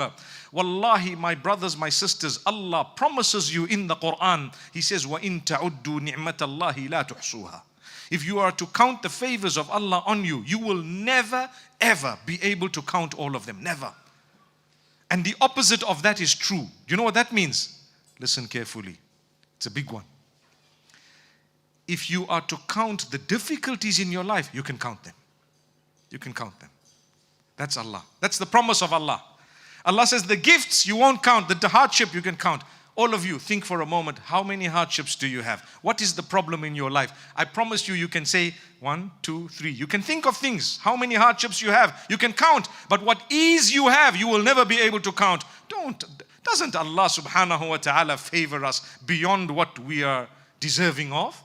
remember. Wallahi, my brothers, my sisters, Allah promises you in the Qur'an. He says, وَإِن تَعُدُّوا نِعْمَةَ اللَّهِ لَا تُحْصُوهَا. If you are to count the favors of Allah on you, you will never ever be able to count all of them. Never. And the opposite of that is true. Do you know what that means? Listen carefully. It's a big one. If you are to count the difficulties in your life, you can count them. You can count them. That's Allah. That's the promise of Allah. Allah says the gifts you won't count, the hardship you can count. All of you, think for a moment, how many hardships do you have? What is the problem in your life? I promise you, you can say 1, 2, 3. You can think of things, how many hardships you have. You can count. But what ease you have, you will never be able to count. Doesn't Allah subhanahu wa ta'ala favor us beyond what we are deserving of?